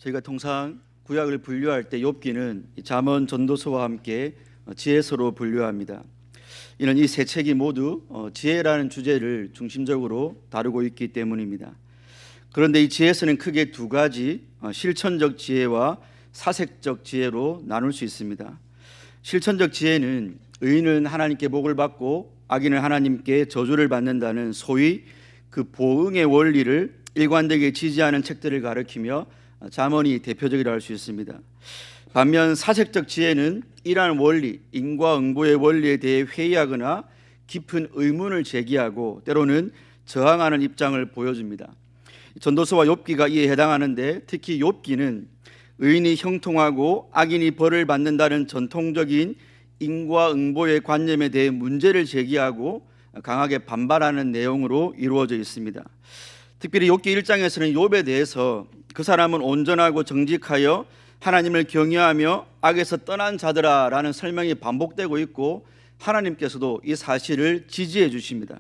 저희가 통상 구약을 분류할 때 욥기는 잠언, 전도서와 함께 지혜서로 분류합니다. 이는 이 세 책이 모두 지혜라는 주제를 중심적으로 다루고 있기 때문입니다. 그런데 이 지혜서는 크게 두 가지 실천적 지혜와 사색적 지혜로 나눌 수 있습니다. 실천적 지혜는 의인은 하나님께 복을 받고 악인은 하나님께 저주를 받는다는 소위 그 보응의 원리를 일관되게 지지하는 책들을 가리키며 잠언이 대표적이라 할 수 있습니다. 반면 사색적 지혜는 이러한 원리, 인과응보의 원리에 대해 회의하거나 깊은 의문을 제기하고 때로는 저항하는 입장을 보여줍니다. 전도서와 욥기가 이에 해당하는데 특히 욥기는 의인이 형통하고 악인이 벌을 받는다는 전통적인 인과응보의 관념에 대해 문제를 제기하고 강하게 반발하는 내용으로 이루어져 있습니다. 특별히 욥기 1장에서는 욥에 대해서 그 사람은 온전하고 정직하여 하나님을 경외하며 악에서 떠난 자들아 라는 설명이 반복되고 있고 하나님께서도 이 사실을 지지해 주십니다.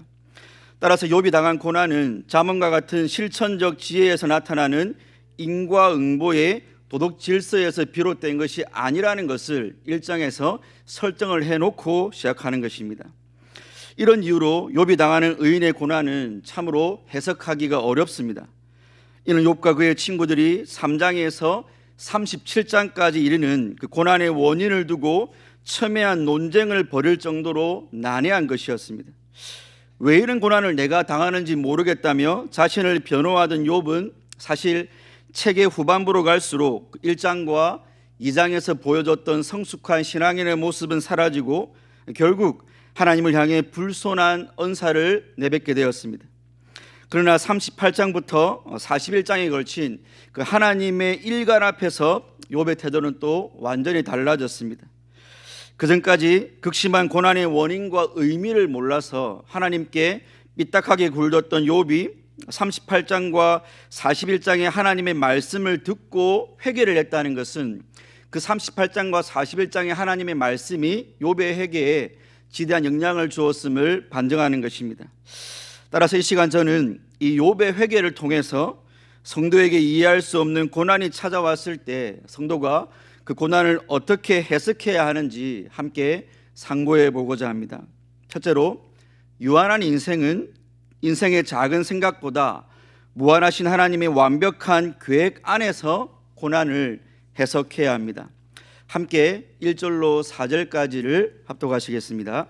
따라서 욥이 당한 고난은 잠언과 같은 실천적 지혜에서 나타나는 인과응보의 도덕 질서에서 비롯된 것이 아니라는 것을 1장에서 설정을 해놓고 시작하는 것입니다. 이런 이유로 욥이 당하는 의인의 고난은 참으로 해석하기가 어렵습니다. 이는 욥과 그의 친구들이 3장에서 37장까지 이르는 그 고난의 원인을 두고 첨예한 논쟁을 벌일 정도로 난해한 것이었습니다. 왜 이런 고난을 내가 당하는지 모르겠다며 자신을 변호하던 욥은 사실 책의 후반부로 갈수록 1장과 2장에서 보여줬던 성숙한 신앙인의 모습은 사라지고 결국 하나님을 향해 불손한 언사를 내뱉게 되었습니다. 그러나 38장부터 41장에 걸친 그 하나님의 일관 앞에서 욥의 태도는 또 완전히 달라졌습니다. 그전까지 극심한 고난의 원인과 의미를 몰라서 하나님께 삐딱하게 굴렀던 욥이 38장과 41장의 하나님의 말씀을 듣고 회개를 했다는 것은 그 38장과 41장의 하나님의 말씀이 욥의 회개에 지대한 영향을 주었음을 반증하는 것입니다. 따라서 이 시간 저는 이 욥의 회개를 통해서 성도에게 이해할 수 없는 고난이 찾아왔을 때 성도가 그 고난을 어떻게 해석해야 하는지 함께 상고해 보고자 합니다. 첫째로 유한한 인생은 인생의 작은 생각보다 무한하신 하나님의 완벽한 계획 안에서 고난을 해석해야 합니다. 함께 1절로 4절까지를 합독하시겠습니다.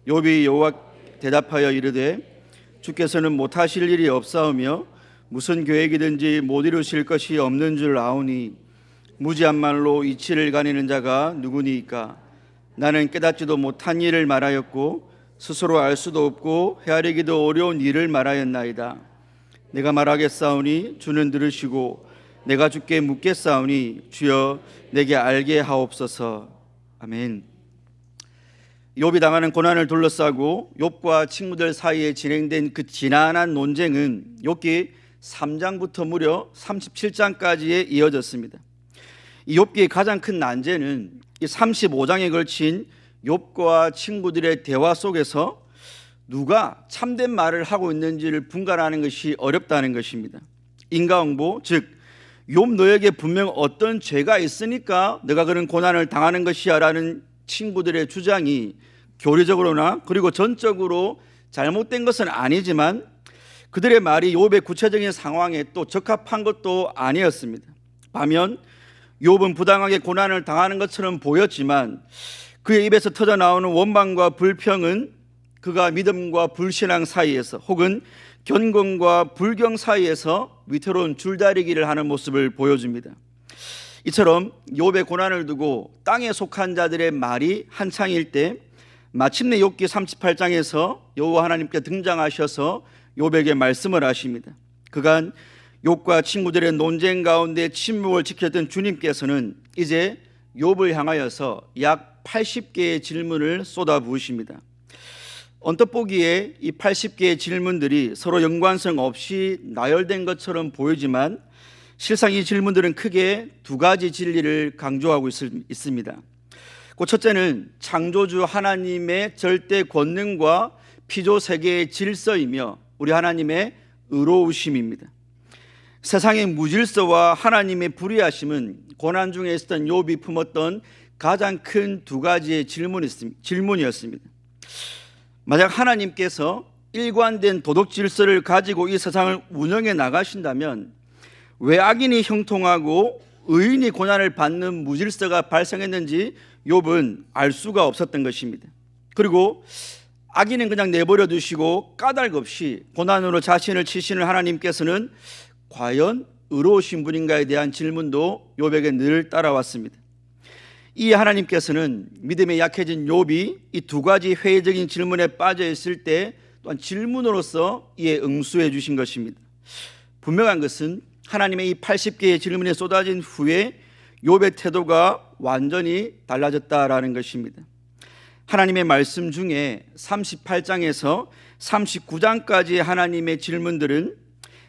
욥이 여호와께 대답하여 이르되 주께서는 못하실 일이 없사오며 무슨 계획이든지 못 이루실 것이 없는 줄 아오니 무지한 말로 이치를 가리는 자가 누구니이까. 나는 깨닫지도 못한 일을 말하였고 스스로 알 수도 없고 헤아리기도 어려운 일을 말하였나이다. 내가 말하겠사오니 주는 들으시고 내가 주께 묻겠사오니 주여 내게 알게 하옵소서. 아멘. 욥이 당하는 고난을 둘러싸고 욥과 친구들 사이에 진행된 그 지난한 논쟁은 욥기 3장부터 무려 37장까지에 이어졌습니다. 이 욥기의 가장 큰 난제는 이 35장에 걸친 욥과 친구들의 대화 속에서 누가 참된 말을 하고 있는지를 분간하는 것이 어렵다는 것입니다. 인과응보, 즉 욥 너에게 분명 어떤 죄가 있으니까 너가 그런 고난을 당하는 것이야 라는 친구들의 주장이 교리적으로나 그리고 전적으로 잘못된 것은 아니지만 그들의 말이 욥의 구체적인 상황에 또 적합한 것도 아니었습니다. 반면 욥은 부당하게 고난을 당하는 것처럼 보였지만 그의 입에서 터져나오는 원망과 불평은 그가 믿음과 불신앙 사이에서 혹은 견곤과 불경 사이에서 위태로운 줄다리기를 하는 모습을 보여줍니다. 이처럼 욥의 고난을 두고 땅에 속한 자들의 말이 한창일 때 마침내 욥기 38장에서 여호와 하나님께 등장하셔서 욥에게 말씀을 하십니다. 그간 욥과 친구들의 논쟁 가운데 침묵을 지켰던 주님께서는 이제 욥을 향하여서 약 80개의 질문을 쏟아부으십니다. 언뜻 보기에 이 80개의 질문들이 서로 연관성 없이 나열된 것처럼 보이지만 실상 이 질문들은 크게 두 가지 진리를 강조하고 있습니다. 그 첫째는 창조주 하나님의 절대 권능과 피조 세계의 질서이며 우리 하나님의 의로우심입니다. 세상의 무질서와 하나님의 불의하심은 고난 중에 있었던 욥이 품었던 가장 큰 두 가지의 질문이었습니다. 만약 하나님께서 일관된 도덕 질서를 가지고 이 세상을 운영해 나가신다면 왜 악인이 형통하고 의인이 고난을 받는 무질서가 발생했는지 욥은 알 수가 없었던 것입니다. 그리고 악인은 그냥 내버려 두시고 까닭 없이 고난으로 자신을 치시는 하나님께서는 과연 의로우신 분인가에 대한 질문도 욥에게 늘 따라왔습니다. 이 하나님께서는 믿음에 약해진 욥이 이 두 가지 회의적인 질문에 빠져 있을 때 또한 질문으로서 이에 응수해 주신 것입니다. 분명한 것은 하나님의 이 80개의 질문에 쏟아진 후에 욥의 태도가 완전히 달라졌다라는 것입니다. 하나님의 말씀 중에 38장에서 39장까지의 하나님의 질문들은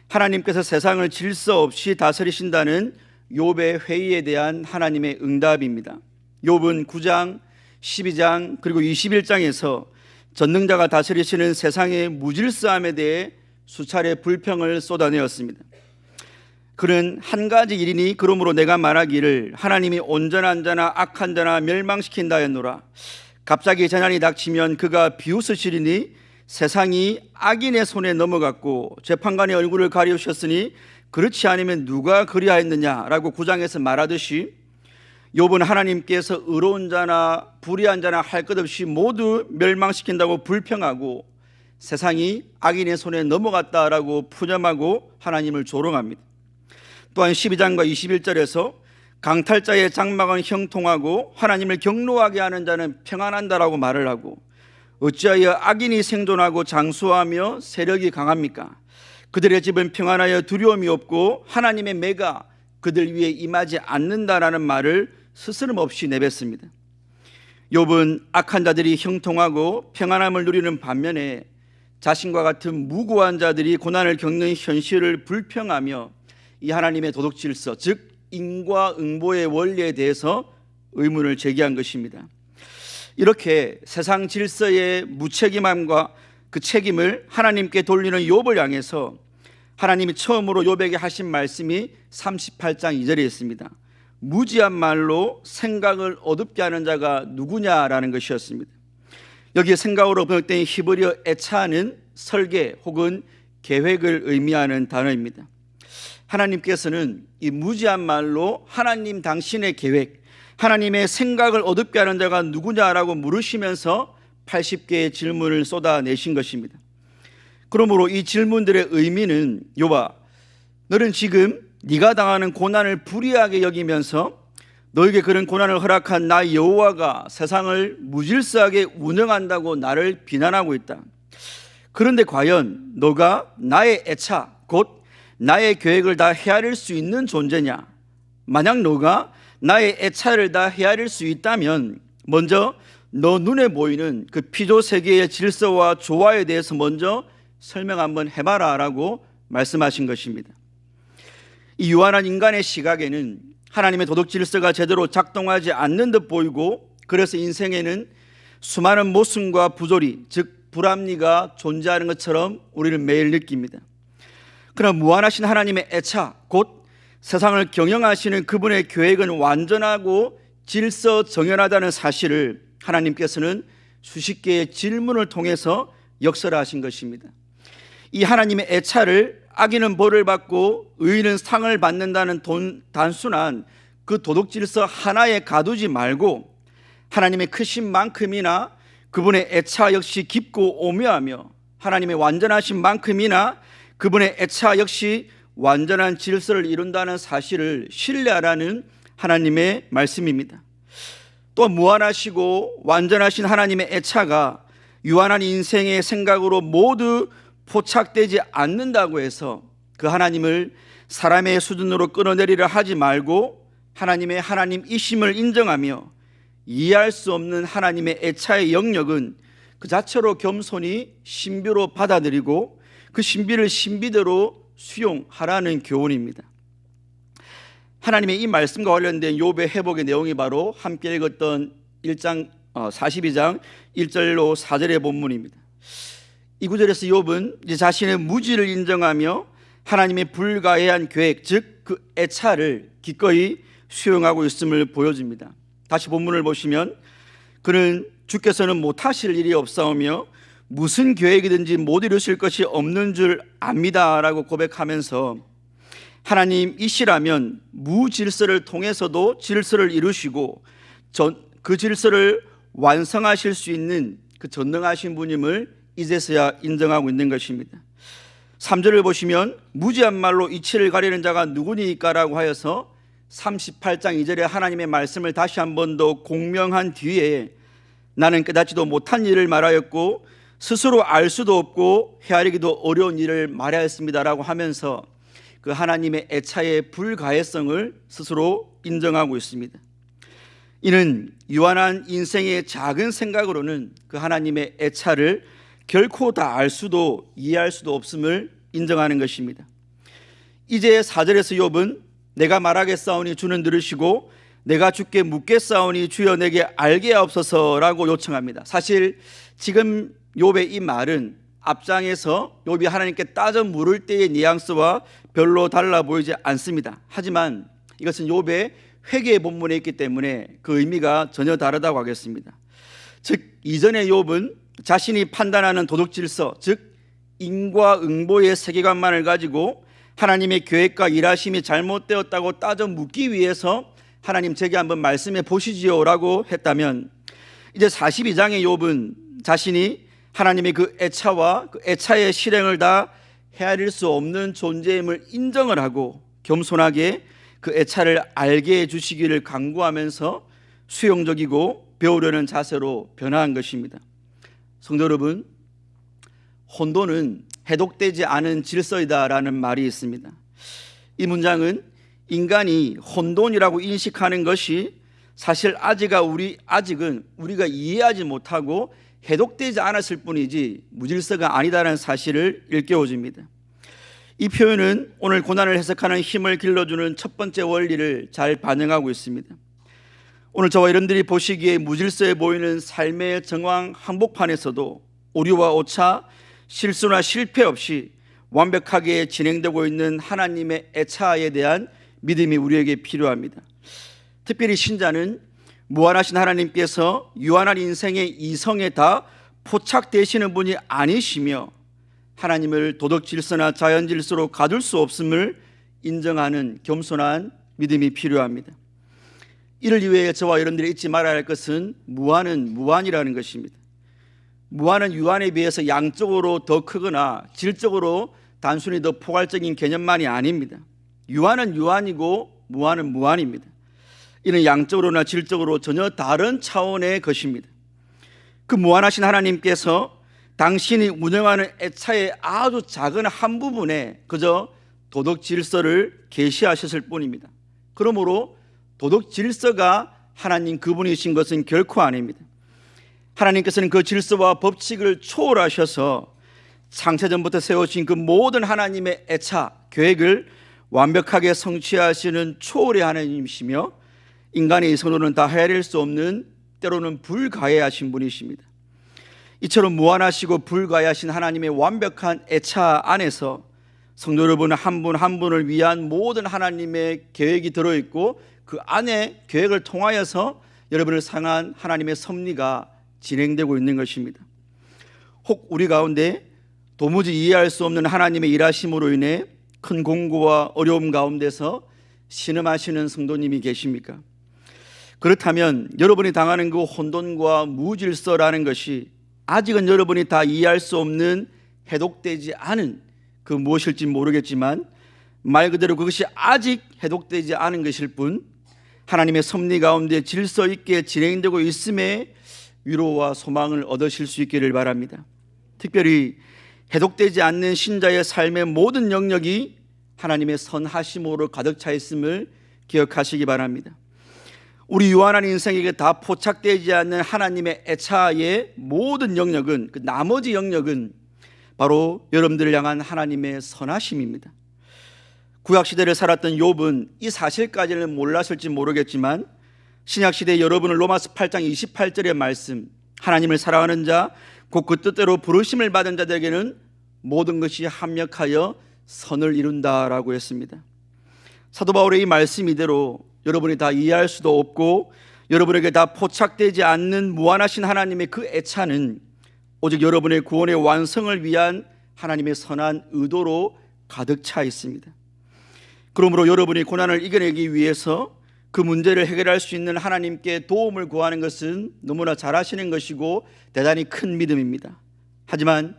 하나님께서 세상을 질서 없이 다스리신다는 욥의 회의에 대한 하나님의 응답입니다. 욥은 9장, 12장 그리고 21장에서 전능자가 다스리시는 세상의 무질서함에 대해 수차례 불평을 쏟아내었습니다. 그는 한 가지 일이니 그러므로 내가 말하기를 하나님이 온전한 자나 악한 자나 멸망시킨다 했노라. 갑자기 재난이 닥치면 그가 비웃으시리니 세상이 악인의 손에 넘어갔고 재판관의 얼굴을 가리우셨으니 그렇지 않으면 누가 그리하였느냐라고 9장에서 말하듯이 욥은 하나님께서 의로운 자나 불의한 자나 할 것 없이 모두 멸망시킨다고 불평하고 세상이 악인의 손에 넘어갔다라고 푸념하고 하나님을 조롱합니다. 또한 12장과 21절에서 강탈자의 장막은 형통하고 하나님을 경노하게 하는 자는 평안한다라고 말을 하고 어찌하여 악인이 생존하고 장수하며 세력이 강합니까? 그들의 집은 평안하여 두려움이 없고 하나님의 매가 그들 위에 임하지 않는다라는 말을 스스럼없이 내뱉습니다. 욥은 악한 자들이 형통하고 평안함을 누리는 반면에 자신과 같은 무고한 자들이 고난을 겪는 현실을 불평하며 이 하나님의 도덕 질서, 즉 인과응보의 원리에 대해서 의문을 제기한 것입니다. 이렇게 세상 질서의 무책임함과 그 책임을 하나님께 돌리는 욥을 향해서 하나님이 처음으로 욥에게 하신 말씀이 38장 2절에 있습니다. 무지한 말로 생각을 어둡게 하는 자가 누구냐라는 것이었습니다. 여기에 생각으로 번역된 히브리어 에차는 설계 혹은 계획을 의미하는 단어입니다. 하나님께서는 이 무지한 말로 하나님 당신의 계획, 하나님의 생각을 어둡게 하는 자가 누구냐라고 물으시면서 80개의 질문을 쏟아내신 것입니다. 그러므로 이 질문들의 의미는 욥아, 너는 지금 네가 당하는 고난을 불의하게 여기면서 너에게 그런 고난을 허락한 나 여호와가 세상을 무질서하게 운영한다고 나를 비난하고 있다. 그런데 과연 너가 나의 애차, 곧 나의 계획을 다 헤아릴 수 있는 존재냐? 만약 너가 나의 애차를 다 헤아릴 수 있다면 먼저 너 눈에 보이는 그 피조 세계의 질서와 조화에 대해서 먼저 설명 한번 해봐라 라고 말씀하신 것입니다. 이 유한한 인간의 시각에는 하나님의 도덕 질서가 제대로 작동하지 않는 듯 보이고 그래서 인생에는 수많은 모순과 부조리, 즉 불합리가 존재하는 것처럼 우리는 매일 느낍니다. 그러나 무한하신 하나님의 애차, 곧 세상을 경영하시는 그분의 계획은 완전하고 질서 정연하다는 사실을 하나님께서는 수십 개의 질문을 통해서 역설하신 것입니다. 이 하나님의 애차를 악인은 벌을 받고 의인은 상을 받는다는 단순한 그 도덕 질서 하나에 가두지 말고 하나님의 크신만큼이나 그분의 애차 역시 깊고 오묘하며 하나님의 완전하신 만큼이나 그분의 애차 역시 완전한 질서를 이룬다는 사실을 신뢰하라는 하나님의 말씀입니다. 또 무한하시고 완전하신 하나님의 애차가 유한한 인생의 생각으로 모두 포착되지 않는다고 해서 그 하나님을 사람의 수준으로 끌어내리려 하지 말고 하나님의 하나님이심을 인정하며 이해할 수 없는 하나님의 애차의 영역은 그 자체로 겸손히 신비로 받아들이고 그 신비를 신비대로 수용하라는 교훈입니다. 하나님의 이 말씀과 관련된 욥의 회복의 내용이 바로 함께 읽었던 42장 1절로 4절의 본문입니다. 이 구절에서 욥은 이제 자신의 무지를 인정하며 하나님의 불가해한 계획, 즉 그 애차를 기꺼이 수용하고 있음을 보여줍니다. 다시 본문을 보시면 그는 주께서는 못하실 일이 없사오며 무슨 계획이든지 못 이루실 것이 없는 줄 압니다 라고 고백하면서 하나님이시라면 무질서를 통해서도 질서를 이루시고 그 질서를 완성하실 수 있는 그 전능하신 분임을 이제서야 인정하고 있는 것입니다. 3절을 보시면 무지한 말로 이치를 가리는 자가 누구니까 라고 하여서 38장 2절에 하나님의 말씀을 다시 한 번 더 공명한 뒤에 나는 깨닫지도 못한 일을 말하였고 스스로 알 수도 없고 헤아리기도 어려운 일을 말하였습니다 라고 하면서 그 하나님의 애차의 불가해성을 스스로 인정하고 있습니다. 이는 유한한 인생의 작은 생각으로는 그 하나님의 애차를 결코 다 알 수도 이해할 수도 없음을 인정하는 것입니다. 이제 4절에서 욥은 내가 말하겠사오니 주는 들으시고 내가 주께 묻겠사오니 주여 내게 알게 하옵소서라고 요청합니다. 사실 지금 욥의 이 말은 앞장에서 욥이 하나님께 따져 물을 때의 뉘앙스와 별로 달라 보이지 않습니다. 하지만 이것은 욥의 회개의 본문에 있기 때문에 그 의미가 전혀 다르다고 하겠습니다. 즉 이전에 욥은 자신이 판단하는 도덕 질서, 즉 인과응보의 세계관만을 가지고 하나님의 계획과 일하심이 잘못되었다고 따져 묻기 위해서 하나님 제게 한번 말씀해 보시지요 라고 했다면, 이제 42장의 욥은 자신이 하나님의 그 애차와 그 애차의 실행을 다 헤아릴 수 없는 존재임을 인정을 하고 겸손하게 그 애차를 알게 해주시기를 간구하면서 수용적이고 배우려는 자세로 변화한 것입니다. 성도 여러분, 혼돈은 해독되지 않은 질서이다라는 말이 있습니다. 이 문장은 인간이 혼돈이라고 인식하는 것이 사실 아직은 우리가 이해하지 못하고 해독되지 않았을 뿐이지 무질서가 아니다라는 사실을 일깨워줍니다. 이 표현은 오늘 고난을 해석하는 힘을 길러주는 첫 번째 원리를 잘 반영하고 있습니다. 오늘 저와 여러분들이 보시기에 무질서해 보이는 삶의 정황 한복판에서도 오류와 오차, 실수나 실패 없이 완벽하게 진행되고 있는 하나님의 애차에 대한 믿음이 우리에게 필요합니다. 특별히 신자는 무한하신 하나님께서 유한한 인생의 이성에 다 포착되시는 분이 아니시며 하나님을 도덕 질서나 자연 질서로 가둘 수 없음을 인정하는 겸손한 믿음이 필요합니다. 이를 위해 저와 여러분들이 잊지 말아야 할 것은 무한은 무한이라는 것입니다. 무한은 유한에 비해서 양적으로 더 크거나 질적으로 단순히 더 포괄적인 개념만이 아닙니다. 유한은 유한이고 무한은 무한입니다. 이는 양적으로나 질적으로 전혀 다른 차원의 것입니다. 그 무한하신 하나님께서 당신이 운영하는 애차의 아주 작은 한 부분에 그저 도덕 질서를 계시하셨을 뿐입니다. 그러므로 도덕 질서가 하나님 그분이신 것은 결코 아닙니다. 하나님께서는 그 질서와 법칙을 초월하셔서 창세전부터 세우신 그 모든 하나님의 애차, 계획을 완벽하게 성취하시는 초월의 하나님이시며 인간의 손으로는 다 헤아릴 수 없는 때로는 불가해하신 분이십니다. 이처럼 무한하시고 불가해하신 하나님의 완벽한 애차 안에서 성도 여러분 한 분 한 분을 위한 모든 하나님의 계획이 들어있고 그 안에 계획을 통하여서 여러분을 향한 하나님의 섭리가 진행되고 있는 것입니다. 혹 우리 가운데 도무지 이해할 수 없는 하나님의 일하심으로 인해 큰 공고와 어려움 가운데서 신음하시는 성도님이 계십니까? 그렇다면 여러분이 당하는 그 혼돈과 무질서라는 것이 아직은 여러분이 다 이해할 수 없는 해독되지 않은 그 무엇일지 모르겠지만 말 그대로 그것이 아직 해독되지 않은 것일 뿐 하나님의 섭리 가운데 질서 있게 진행되고 있음에 위로와 소망을 얻으실 수 있기를 바랍니다. 특별히 해독되지 않는 신자의 삶의 모든 영역이 하나님의 선하심으로 가득 차 있음을 기억하시기 바랍니다. 우리 유한한 인생에게 다 포착되지 않는 하나님의 애차의 모든 영역은, 그 나머지 영역은 바로 여러분들을 향한 하나님의 선하심입니다. 구약시대를 살았던 욥은 이 사실까지는 몰랐을지 모르겠지만 신약시대 여러분을 로마서 8장 28절의 말씀, 하나님을 사랑하는 자 곧 그 뜻대로 부르심을 받은 자들에게는 모든 것이 합력하여 선을 이룬다라고 했습니다. 사도 바울의 이 말씀 이대로 여러분이 다 이해할 수도 없고 여러분에게 다 포착되지 않는 무한하신 하나님의 그 애차는 오직 여러분의 구원의 완성을 위한 하나님의 선한 의도로 가득 차 있습니다. 그러므로 여러분이 고난을 이겨내기 위해서 그 문제를 해결할 수 있는 하나님께 도움을 구하는 것은 너무나 잘하시는 것이고 대단히 큰 믿음입니다. 하지만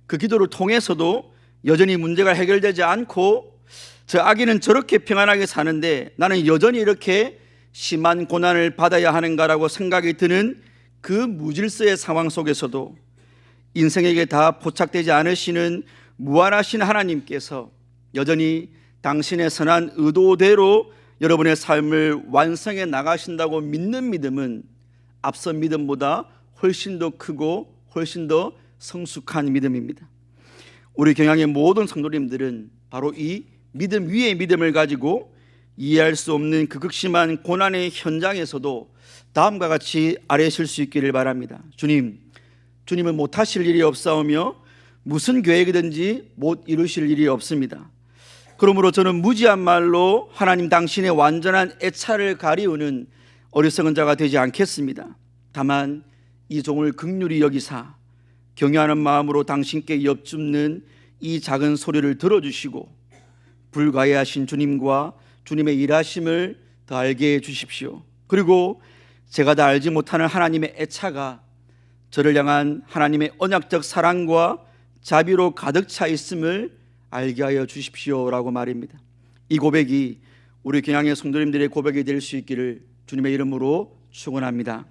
그 기도를 통해서도 여전히 문제가 해결되지 않고 저 아기는 저렇게 평안하게 사는데 나는 여전히 이렇게 심한 고난을 받아야 하는가라고 생각이 드는 그 무질서의 상황 속에서도 인생에게 다 포착되지 않으시는 무한하신 하나님께서 여전히 당신의 선한 의도대로 여러분의 삶을 완성해 나가신다고 믿는 믿음은 앞선 믿음보다 훨씬 더 크고 훨씬 더 성숙한 믿음입니다. 우리 경향의 모든 성도님들은 바로 이 믿음 위에 믿음을 가지고 이해할 수 없는 그 극심한 고난의 현장에서도 다음과 같이 아뢰실 수 있기를 바랍니다. 주님은 못하실 일이 없사오며 무슨 계획이든지 못 이루실 일이 없습니다. 그러므로 저는 무지한 말로 하나님 당신의 완전한 애차를 가리우는 어리석은 자가 되지 않겠습니다. 다만 이 종을 긍휼히 여기사 경외하는 마음으로 당신께 엽줍는 이 작은 소리를 들어주시고 불가해하신 주님과 주님의 일하심을 더 알게 해 주십시오. 그리고 제가 다 알지 못하는 하나님의 애차가 저를 향한 하나님의 언약적 사랑과 자비로 가득 차 있음을 알게 하여 주십시오라고 말입니다. 이 고백이 우리 경향의 성도님들의 고백이 될 수 있기를 주님의 이름으로 축원합니다.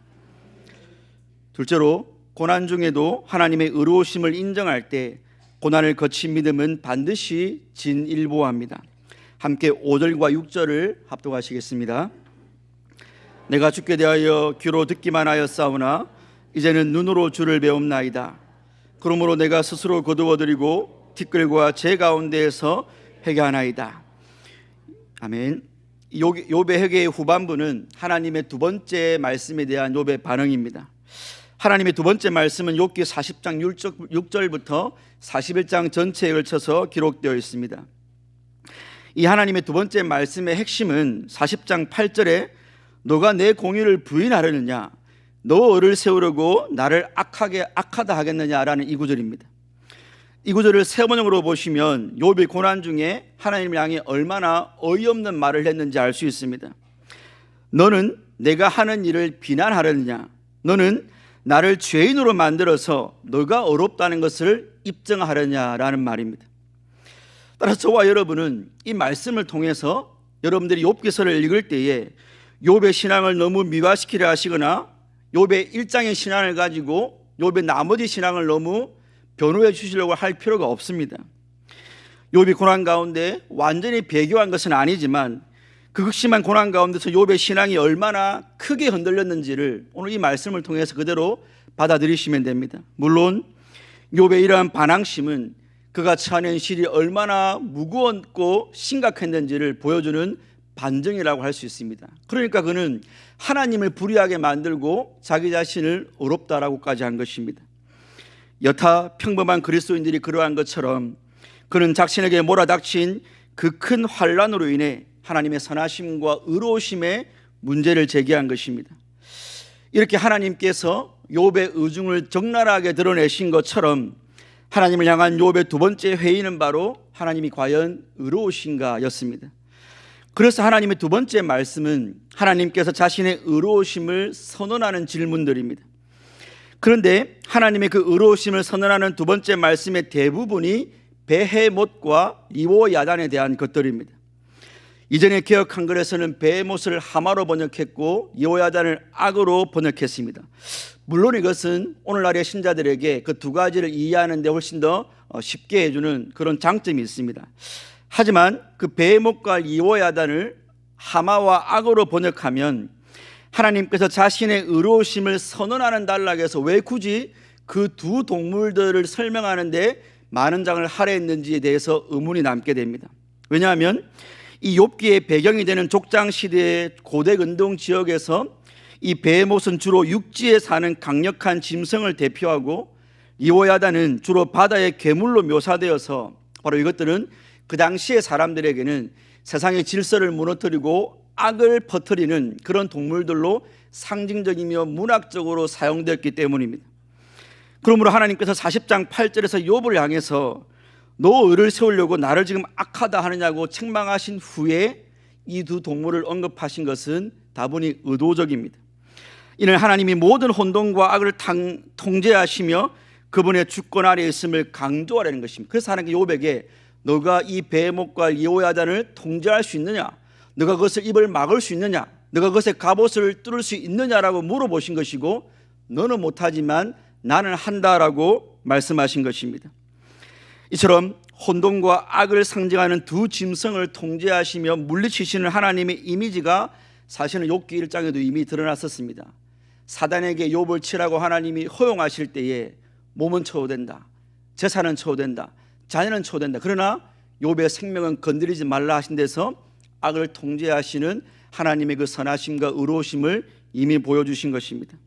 둘째로, 고난 중에도 하나님의 의로우심을 인정할 때 고난을 거친 믿음은 반드시 진일보합니다. 함께 5절과 6절을 합독하시겠습니다. 내가 주께 대하여 귀로 듣기만 하였사오나 이제는 눈으로 주를 배움나이다. 그러므로 내가 스스로 거두어드리고 티끌과 제 가운데에서 회개하나이다. 아멘. 욥의 회개의 후반부는 하나님의 두 번째 말씀에 대한 욥의 반응입니다. 하나님의 두 번째 말씀은 욥기 40장 6절부터 41장 전체에 걸쳐서 기록되어 있습니다. 이 하나님의 두 번째 말씀의 핵심은 40장 8절에 너가 내 공의를 부인하려느냐, 너 을을 세우려고 나를 악하다 하겠느냐라는 이 구절입니다. 이 구절을 세 번역으로 보시면 욥이 고난 중에 하나님을 향해 얼마나 어이없는 말을 했는지 알 수 있습니다. 너는 내가 하는 일을 비난하려느냐, 너는 나를 죄인으로 만들어서 너가 어렵다는 것을 입증하려냐라는 말입니다. 따라서 저와 여러분은 이 말씀을 통해서 여러분들이 욥기서를 읽을 때에 욥의 신앙을 너무 미화시키려 하시거나 욥의 일장의 신앙을 가지고 욥의 나머지 신앙을 너무 변호해 주시려고 할 필요가 없습니다. 욥이 고난 가운데 완전히 배교한 것은 아니지만 그 극심한 고난 가운데서 욥의 신앙이 얼마나 크게 흔들렸는지를 오늘 이 말씀을 통해서 그대로 받아들이시면 됩니다. 물론 욥의 이러한 반항심은 그가 처한 실이 얼마나 무거웠고 심각했는지를 보여주는 반증이라고 할 수 있습니다. 그러니까 그는 하나님을 불의하게 만들고 자기 자신을 어렵다라고까지 한 것입니다. 여타 평범한 그리스도인들이 그러한 것처럼 그는 자신에게 몰아닥친 그 큰 환난으로 인해 하나님의 선하심과 의로우심의 문제를 제기한 것입니다. 이렇게 하나님께서 욥의 의중을 적나라하게 드러내신 것처럼 하나님을 향한 욥의 두 번째 회의는 바로 하나님이 과연 의로우신가 였습니다. 그래서 하나님의 두 번째 말씀은 하나님께서 자신의 의로우심을 선언하는 질문들입니다. 그런데 하나님의 그 의로우심을 선언하는 두 번째 말씀의 대부분이 베헤못과 리워야단에 대한 것들입니다. 이전에 개역 한글에서는 베헤못을 하마로 번역했고 리워야단을 악으로 번역했습니다. 물론 이것은 오늘날의 신자들에게 그 두 가지를 이해하는 데 훨씬 더 쉽게 해주는 그런 장점이 있습니다. 하지만 그 베헤못과 리워야단을 하마와 악으로 번역하면 하나님께서 자신의 의로우심을 선언하는 단락에서 왜 굳이 그 두 동물들을 설명하는데 많은 장을 할애했는지에 대해서 의문이 남게 됩니다. 왜냐하면 이 욥기의 배경이 되는 족장 시대의 고대 근동 지역에서 이 베헤못은 주로 육지에 사는 강력한 짐승을 대표하고 리워야단은 주로 바다의 괴물로 묘사되어서 바로 이것들은 그 당시의 사람들에게는 세상의 질서를 무너뜨리고 악을 퍼뜨리는 그런 동물들로 상징적이며 문학적으로 사용되었기 때문입니다. 그러므로 하나님께서 40장 8절에서 욥을 향해서 너 을을 세우려고 나를 지금 악하다 하느냐고 책망하신 후에 이 두 동물을 언급하신 것은 다분히 의도적입니다. 이는 하나님이 모든 혼돈과 악을 통제하시며 그분의 주권 아래에 있음을 강조하려는 것입니다. 그래서 하나님께 욥에게 너가 이 베목과 여호야단을 통제할 수 있느냐, 너가 그것을 입을 막을 수 있느냐, 너가 그것의 갑옷을 뚫을 수 있느냐라고 물어보신 것이고, 너는 못하지만 나는 한다라고 말씀하신 것입니다. 이처럼 혼돈과 악을 상징하는 두 짐승을 통제하시며 물리치시는 하나님의 이미지가 사실은 욥기 1장에도 이미 드러났었습니다. 사단에게 욥을 치라고 하나님이 허용하실 때에 몸은 처우된다, 재산은 처우된다, 자녀는 처우된다. 그러나 욥의 생명은 건드리지 말라 하신 데서 악을 통제하시는 하나님의 그 선하심과 의로우심을 이미 보여주신 것입니다.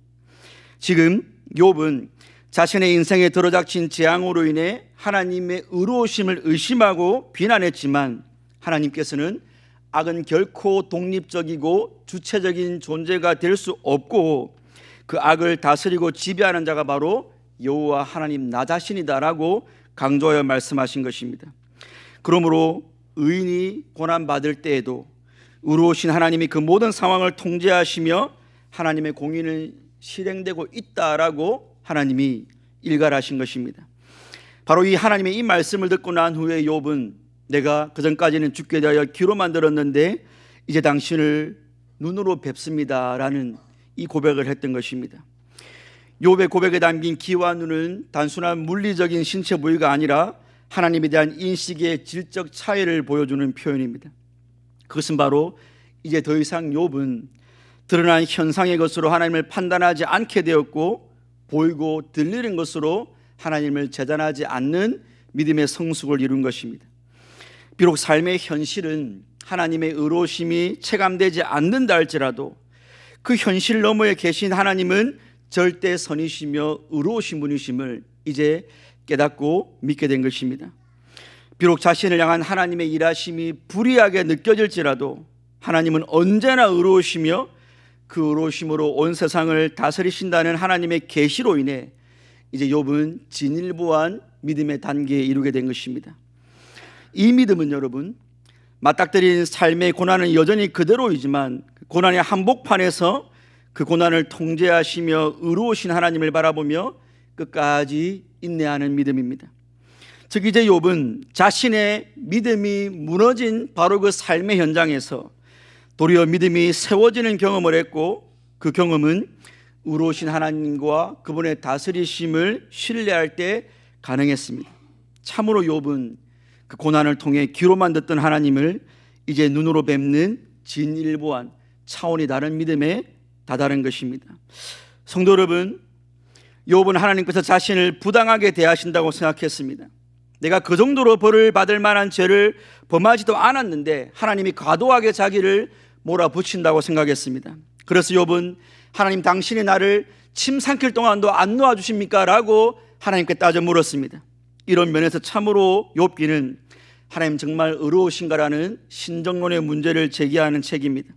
지금 욥은 자신의 인생에 들어닥친 재앙으로 인해 하나님의 의로우심을 의심하고 비난했지만, 하나님께서는 악은 결코 독립적이고 주체적인 존재가 될 수 없고 그 악을 다스리고 지배하는 자가 바로 여호와 하나님 나 자신이다라고 강조하여 말씀하신 것입니다. 그러므로 의인이 고난받을 때에도 의로우신 하나님이 그 모든 상황을 통제하시며 하나님의 공의는 실행되고 있다라고 하나님이 일갈하신 것입니다. 바로 이 하나님의 이 말씀을 듣고 난 후에 욥은 내가 그전까지는 죽게 되어 귀로만 들었는데 이제 당신을 눈으로 뵙습니다 라는 이 고백을 했던 것입니다. 욥의 고백에 담긴 귀와 눈은 단순한 물리적인 신체 부위가 아니라 하나님에 대한 인식의 질적 차이를 보여주는 표현입니다. 그것은 바로 이제 더 이상 욥은 드러난 현상의 것으로 하나님을 판단하지 않게 되었고, 보이고 들리는 것으로 하나님을 재단하지 않는 믿음의 성숙을 이룬 것입니다. 비록 삶의 현실은 하나님의 의로우심이 체감되지 않는다 할지라도 그 현실 너머에 계신 하나님은 절대 선이시며 의로우신 분이심을 이제 깨닫고 믿게 된 것입니다. 비록 자신을 향한 하나님의 일하심이 불이하게 느껴질지라도 하나님은 언제나 의로우시며 그 의로우심으로 온 세상을 다스리신다는 하나님의 계시로 인해 이제 욥은 진일보한 믿음의 단계에 이르게 된 것입니다. 이 믿음은 여러분, 맞닥뜨린 삶의 고난은 여전히 그대로이지만 고난의 한복판에서 그 고난을 통제하시며 의로우신 하나님을 바라보며 끝까지 인내하는 믿음입니다. 즉 이제 욥은 자신의 믿음이 무너진 바로 그 삶의 현장에서 도리어 믿음이 세워지는 경험을 했고, 그 경험은 의로우신 하나님과 그분의 다스리심을 신뢰할 때 가능했습니다. 참으로 욥은 그 고난을 통해 귀로만 듣던 하나님을 이제 눈으로 뵙는 진일보한 차원이 다른 믿음에 다다른 것입니다. 성도 여러분, 욥은 하나님께서 자신을 부당하게 대하신다고 생각했습니다. 내가 그 정도로 벌을 받을 만한 죄를 범하지도 않았는데 하나님이 과도하게 자기를 몰아붙인다고 생각했습니다. 그래서 욥은 하나님, 당신이 나를 침 삼킬 동안도 안 놓아주십니까? 라고 하나님께 따져 물었습니다. 이런 면에서 참으로 욥기는 하나님 정말 의로우신가라는 신정론의 문제를 제기하는 책입니다.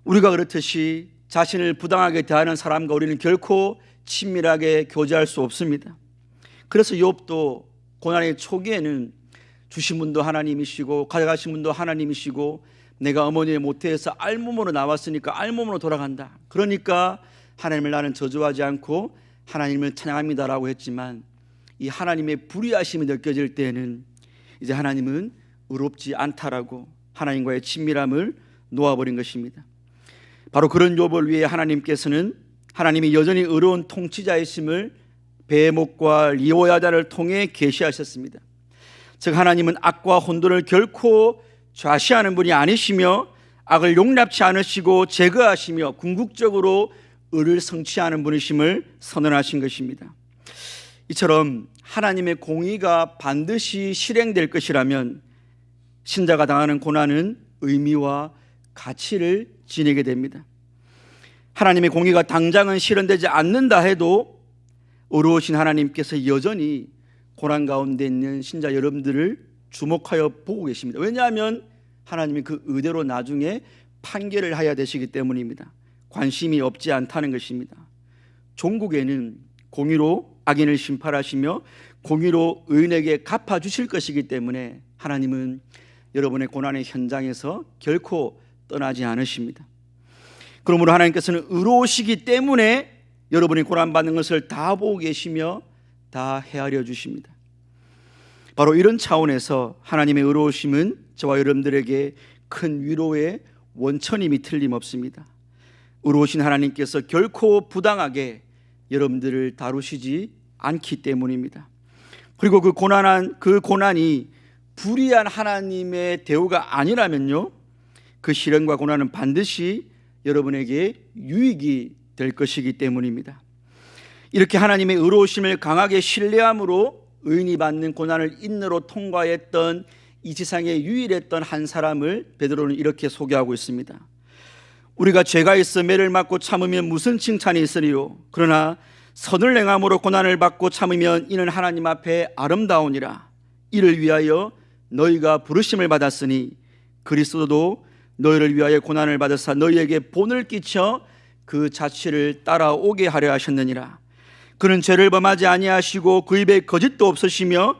우리가 그렇듯이 자신을 부당하게 대하는 사람과 우리는 결코 친밀하게 교제할 수 없습니다. 그래서 욥도 고난의 초기에는 주신 분도 하나님이시고 가져가신 분도 하나님이시고, 내가 어머니의 모태에서 알몸으로 나왔으니까 알몸으로 돌아간다, 그러니까 하나님을 나는 저주하지 않고 하나님을 찬양합니다라고 했지만, 이 하나님의 불의하심이 느껴질 때에는 이제 하나님은 의롭지 않다라고 하나님과의 친밀함을 놓아버린 것입니다. 바로 그런 욥을 위해 하나님께서는 하나님이 여전히 의로운 통치자이심을 베목과 여호야다를 통해 계시하셨습니다. 즉 하나님은 악과 혼돈을 결코 좌시하는 분이 아니시며 악을 용납치 않으시고 제거하시며 궁극적으로 의를 성취하는 분이심을 선언하신 것입니다. 이처럼 하나님의 공의가 반드시 실행될 것이라면 신자가 당하는 고난은 의미와 가치를 지니게 됩니다. 하나님의 공의가 당장은 실현되지 않는다 해도 의로우신 하나님께서 여전히 고난 가운데 있는 신자 여러분들을 주목하여 보고 계십니다. 왜냐하면 하나님이 그 의대로 나중에 판결을 하여야 되시기 때문입니다. 관심이 없지 않다는 것입니다. 종국에는 공의로 악인을 심판하시며 공의로 의인에게 갚아주실 것이기 때문에 하나님은 여러분의 고난의 현장에서 결코 떠나지 않으십니다. 그러므로 하나님께서는 의로우시기 때문에 여러분이 고난받는 것을 다 보고 계시며 다 헤아려 주십니다. 바로 이런 차원에서 하나님의 의로우심은 저와 여러분들에게 큰 위로의 원천임이 틀림없습니다. 의로우신 하나님께서 결코 부당하게 여러분들을 다루시지 않기 때문입니다. 그리고 그 고난이 불의한 하나님의 대우가 아니라면요, 그 시련과 고난은 반드시 여러분에게 유익이 될 것이기 때문입니다. 이렇게 하나님의 의로우심을 강하게 신뢰함으로 의인이 받는 고난을 인내로 통과했던 이 세상에 유일했던 한 사람을 베드로는 이렇게 소개하고 있습니다. 우리가 죄가 있어 매를 맞고 참으면 무슨 칭찬이 있으리요? 그러나 선을 행함으로 고난을 받고 참으면 이는 하나님 앞에 아름다우니라. 이를 위하여 너희가 부르심을 받았으니 그리스도도 너희를 위하여 고난을 받으사 너희에게 본을 끼쳐 그 자취를 따라오게 하려 하셨느니라. 그는 죄를 범하지 아니하시고 그 입에 거짓도 없으시며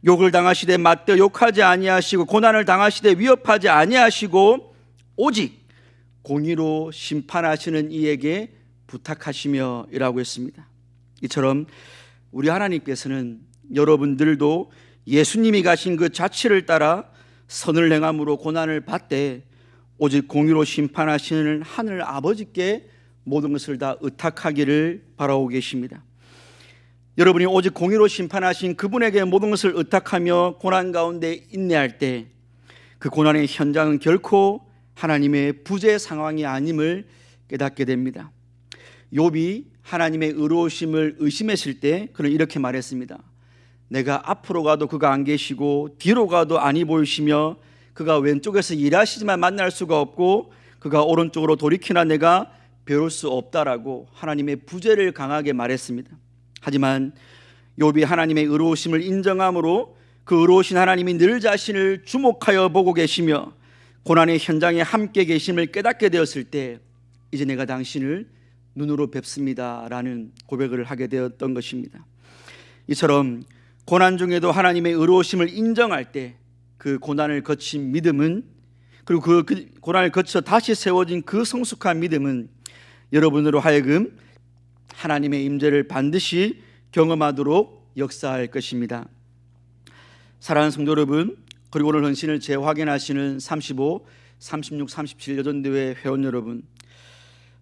욕을 당하시되 맞대 욕하지 아니하시고 고난을 당하시되 위협하지 아니하시고 오직 공의로 심판하시는 이에게 부탁하시며 이라고 했습니다. 이처럼 우리 하나님께서는 여러분들도 예수님이 가신 그 자취를 따라 선을 행함으로 고난을 받되 오직 공의로 심판하시는 하늘 아버지께 모든 것을 다 의탁하기를 바라고 계십니다. 여러분이 오직 공의로 심판하신 그분에게 모든 것을 의탁하며 고난 가운데 인내할 때 그 고난의 현장은 결코 하나님의 부재 상황이 아님을 깨닫게 됩니다. 욥이 하나님의 의로우심을 의심했을 때 그는 이렇게 말했습니다. 내가 앞으로 가도 그가 안 계시고 뒤로 가도 아니 보이시며 그가 왼쪽에서 일하시지만 만날 수가 없고 그가 오른쪽으로 돌이키나 내가 배울 수 없다라고 하나님의 부재를 강하게 말했습니다. 하지만 욥이 하나님의 의로우심을 인정함으로 그 의로우신 하나님이 늘 자신을 주목하여 보고 계시며 고난의 현장에 함께 계심을 깨닫게 되었을 때 이제 내가 당신을 눈으로 뵙습니다 라는 고백을 하게 되었던 것입니다. 이처럼 고난 중에도 하나님의 의로우심을 인정할 때 그 고난을 거친 믿음은, 그리고 그 고난을 거쳐 다시 세워진 그 성숙한 믿음은 여러분으로 하여금 하나님의 임재를 반드시 경험하도록 역사할 것입니다. 사랑하는 성도 여러분, 그리고 오늘 헌신을 재확인하시는 35, 36, 37 여전대회 회원 여러분,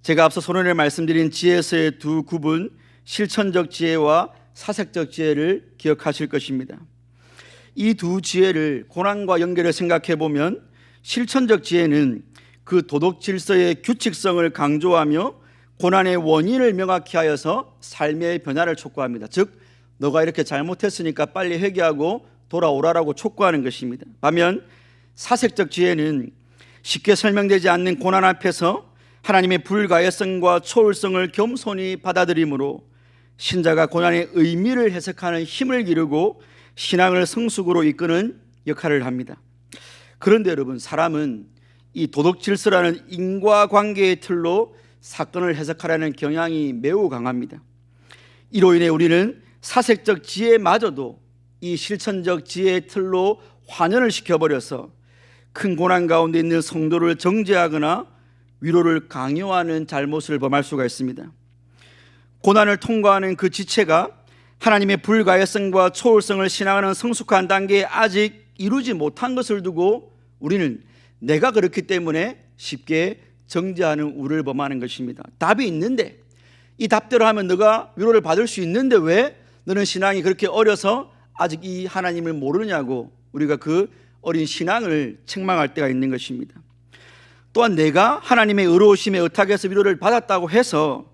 제가 앞서 소론에 말씀드린 지혜에서의 두 구분, 실천적 지혜와 사색적 지혜를 기억하실 것입니다. 이 두 지혜를 고난과 연결해 생각해 보면 실천적 지혜는 그 도덕 질서의 규칙성을 강조하며 고난의 원인을 명확히 하여서 삶의 변화를 촉구합니다. 즉 너가 이렇게 잘못했으니까 빨리 회개하고 돌아오라라고 촉구하는 것입니다. 반면 사색적 지혜는 쉽게 설명되지 않는 고난 앞에서 하나님의 불가해성과 초월성을 겸손히 받아들이므로 신자가 고난의 의미를 해석하는 힘을 기르고 신앙을 성숙으로 이끄는 역할을 합니다. 그런데 여러분, 사람은 이 도덕 질서라는 인과관계의 틀로 사건을 해석하려는 경향이 매우 강합니다. 이로 인해 우리는 사색적 지혜마저도 이 실천적 지혜의 틀로 환연을 시켜버려서 큰 고난 가운데 있는 성도를 정죄하거나 위로를 강요하는 잘못을 범할 수가 있습니다. 고난을 통과하는 그 지체가 하나님의 불가해성과 초월성을 신앙하는 성숙한 단계에 아직 이루지 못한 것을 두고 우리는 내가 그렇기 때문에 쉽게 정죄하는 우를 범하는 것입니다. 답이 있는데, 이 답대로 하면 너가 위로를 받을 수 있는데 왜 너는 신앙이 그렇게 어려서 아직 이 하나님을 모르냐고 우리가 그 어린 신앙을 책망할 때가 있는 것입니다. 또한 내가 하나님의 의로우심에 의탁해서 위로를 받았다고 해서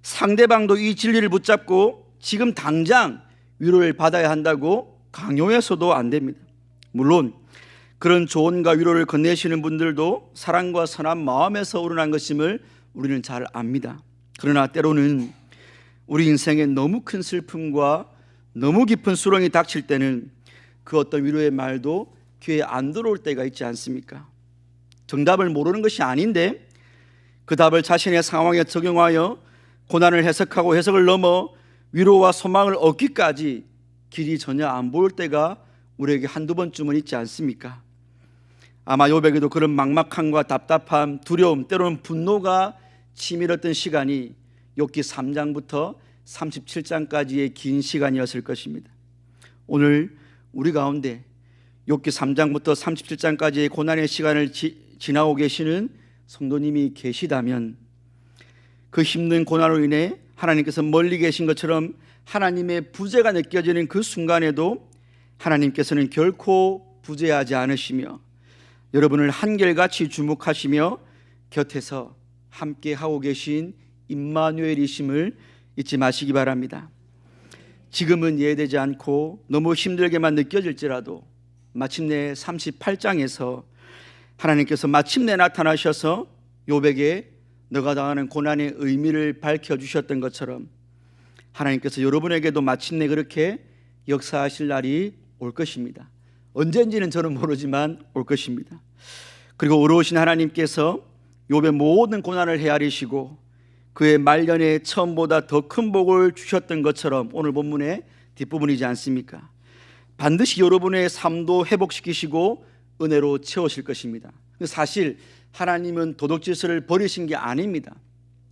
상대방도 이 진리를 붙잡고 지금 당장 위로를 받아야 한다고 강요해서도 안 됩니다. 물론 그런 조언과 위로를 건네시는 분들도 사랑과 선한 마음에서 우러난 것임을 우리는 잘 압니다. 그러나 때로는 우리 인생에 너무 큰 슬픔과 너무 깊은 수렁이 닥칠 때는 그 어떤 위로의 말도 귀에 안 들어올 때가 있지 않습니까? 정답을 모르는 것이 아닌데 그 답을 자신의 상황에 적용하여 고난을 해석하고 해석을 넘어 위로와 소망을 얻기까지 길이 전혀 안 보일 때가 우리에게 한두 번쯤은 있지 않습니까? 아마 욥에게도 그런 막막함과 답답함, 두려움, 때로는 분노가 치밀었던 시간이 욥기 3장부터 37장까지의 긴 시간이었을 것입니다. 오늘 우리 가운데 욥기 3장부터 37장까지의 고난의 시간을 지나고 계시는 성도님이 계시다면 그 힘든 고난으로 인해 하나님께서 멀리 계신 것처럼 하나님의 부재가 느껴지는 그 순간에도 하나님께서는 결코 부재하지 않으시며 여러분을 한결같이 주목하시며 곁에서 함께 하고 계신 임마누엘이심을 잊지 마시기 바랍니다. 지금은 이해되지 않고 너무 힘들게만 느껴질지라도 마침내 38장에서 하나님께서 마침내 나타나셔서 욥에게 너가 당하는 고난의 의미를 밝혀주셨던 것처럼 하나님께서 여러분에게도 마침내 그렇게 역사하실 날이 올 것입니다. 언젠지는 저는 모르지만 올 것입니다. 그리고 의로우신 하나님께서 욥의 모든 고난을 헤아리시고 그의 말년에 처음보다 더 큰 복을 주셨던 것처럼 오늘 본문의 뒷부분이지 않습니까? 반드시 여러분의 삶도 회복시키시고 은혜로 채우실 것입니다. 사실 하나님은 도덕질서를 버리신 게 아닙니다.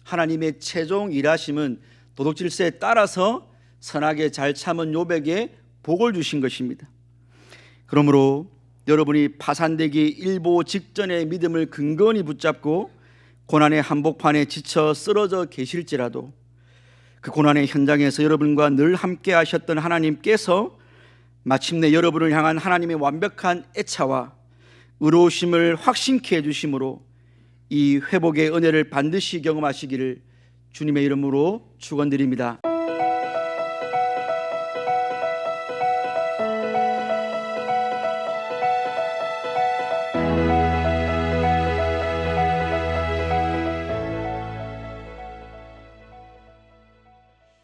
하나님의 최종 일하심은 도덕질서에 따라서 선하게 잘 참은 욥에게 복을 주신 것입니다. 그러므로 여러분이 파산되기 일보 직전의 믿음을 근근히 붙잡고 고난의 한복판에 지쳐 쓰러져 계실지라도 그 고난의 현장에서 여러분과 늘 함께 하셨던 하나님께서 마침내 여러분을 향한 하나님의 완벽한 애차와 의로우심을 확신케 해주심으로 이 회복의 은혜를 반드시 경험하시기를 주님의 이름으로 축원드립니다.